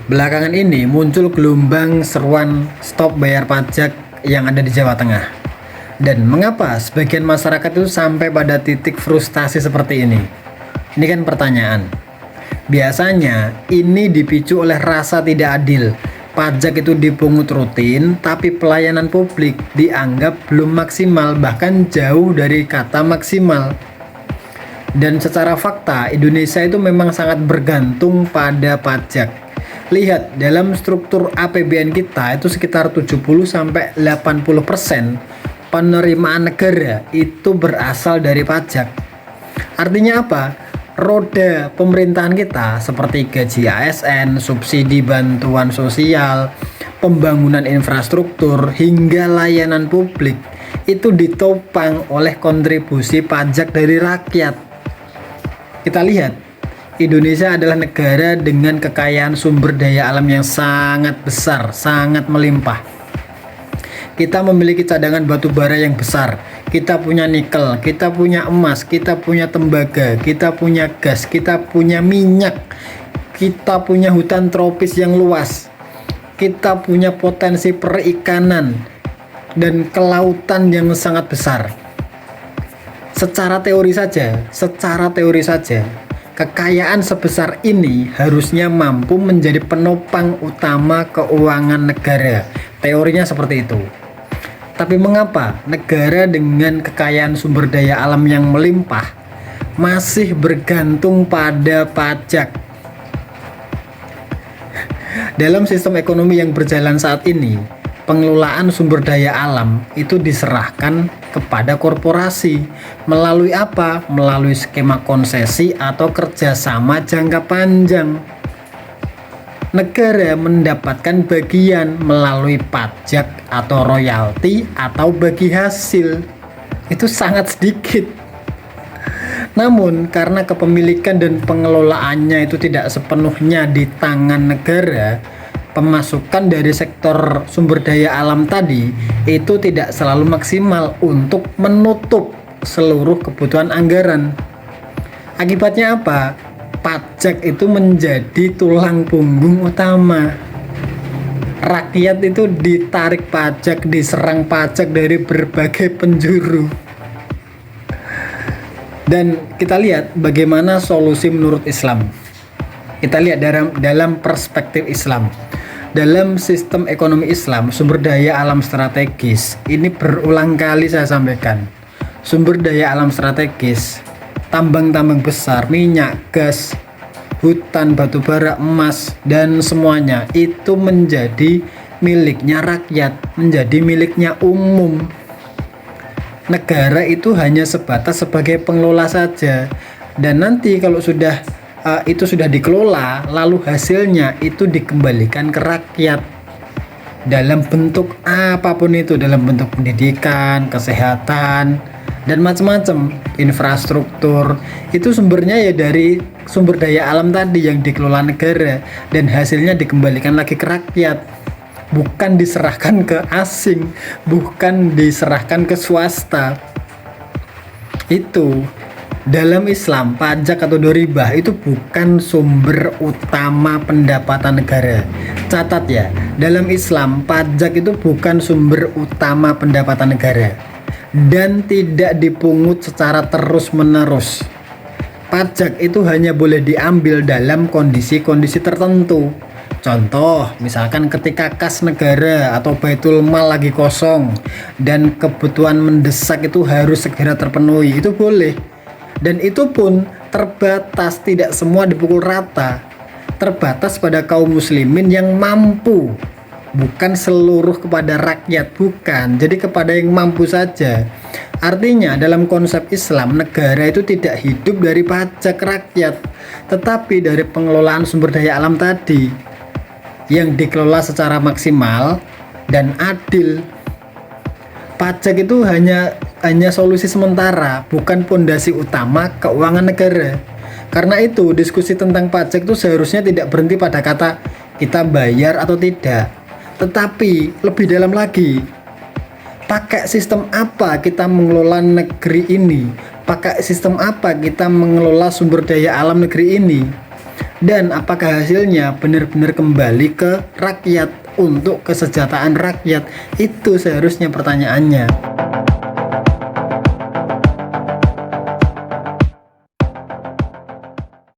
Belakangan ini muncul gelombang seruan stop bayar pajak yang ada di Jawa Tengah. Dan mengapa sebagian masyarakat itu sampai pada titik frustasi seperti ini? Ini kan pertanyaan. Biasanya ini dipicu oleh rasa tidak adil. Pajak itu dipungut rutin, tapi pelayanan publik dianggap belum maksimal, bahkan jauh dari kata maksimal. Dan secara fakta, Indonesia itu memang sangat bergantung pada pajak. Lihat, dalam struktur APBN kita itu sekitar 70-80% penerimaan negara itu berasal dari pajak. Artinya apa? Roda pemerintahan kita seperti gaji ASN, subsidi bantuan sosial, pembangunan infrastruktur, hingga layanan publik itu ditopang oleh kontribusi pajak dari rakyat. Kita lihat, Indonesia adalah negara dengan kekayaan sumber daya alam yang sangat besar, sangat melimpah. Kita memiliki cadangan batu bara yang besar. Kita punya nikel, kita punya emas, kita punya tembaga, kita punya gas, kita punya minyak, kita punya hutan tropis yang luas, kita punya potensi perikanan dan kelautan yang sangat besar. Secara teori saja, kekayaan sebesar ini harusnya mampu menjadi penopang utama keuangan negara. Teorinya seperti itu. Tapi mengapa negara dengan kekayaan sumber daya alam yang melimpah masih bergantung pada pajak? Dalam sistem ekonomi yang berjalan saat ini, pengelolaan sumber daya alam itu diserahkan kepada korporasi. Melalui apa? Melalui skema konsesi atau kerjasama jangka panjang. Negara mendapatkan bagian melalui pajak atau royalti atau bagi hasil. Itu sangat sedikit. Namun karena kepemilikan dan pengelolaannya itu tidak sepenuhnya di tangan negara, pemasukan dari sektor sumber daya alam tadi itu tidak selalu maksimal untuk menutup seluruh kebutuhan anggaran. Akibatnya apa? Pajak itu menjadi tulang punggung utama. Rakyat itu ditarik pajak, diserang pajak dari berbagai penjuru. Dan kita lihat bagaimana solusi menurut Islam. Kita lihat dalam perspektif Islam. Dalam sistem ekonomi Islam, sumber daya alam strategis ini berulang kali saya sampaikan. Sumber daya alam strategis, tambang-tambang besar, minyak, gas, hutan, batu bara, emas, dan semuanya itu menjadi miliknya rakyat, menjadi miliknya umum. Negara itu hanya sebatas sebagai pengelola saja. Dan nanti kalau itu sudah dikelola, lalu hasilnya itu dikembalikan ke rakyat dalam bentuk apapun itu, dalam bentuk pendidikan, kesehatan, dan macam-macam. Infrastruktur itu sumbernya ya dari sumber daya alam tadi yang dikelola negara, dan hasilnya dikembalikan lagi ke rakyat, bukan diserahkan ke asing, bukan diserahkan ke swasta. Itu dalam Islam, pajak atau doribah itu bukan sumber utama pendapatan negara. Catat ya, dalam Islam pajak itu bukan sumber utama pendapatan negara dan tidak dipungut secara terus-menerus. Pajak itu hanya boleh diambil dalam kondisi-kondisi tertentu. Contoh, misalkan ketika kas negara atau baitul mal lagi kosong dan kebutuhan mendesak itu harus segera terpenuhi, itu boleh. Dan itu pun terbatas, tidak semua dipukul rata. Terbatas pada kaum muslimin yang mampu, bukan seluruh kepada rakyat, bukan. Jadi kepada yang mampu saja. Artinya dalam konsep Islam, negara itu tidak hidup dari pajak rakyat, tetapi dari pengelolaan sumber daya alam tadi yang dikelola secara maksimal dan adil. Pajak itu hanya solusi sementara, bukan pondasi utama keuangan negara. Karena itu, diskusi tentang pajak itu seharusnya tidak berhenti pada kata kita bayar atau tidak, tetapi lebih dalam lagi. Pakai sistem apa kita mengelola negeri ini? Pakai sistem apa kita mengelola sumber daya alam negeri ini? Dan apakah hasilnya benar-benar kembali ke rakyat untuk kesejahteraan rakyat? Itu seharusnya pertanyaannya.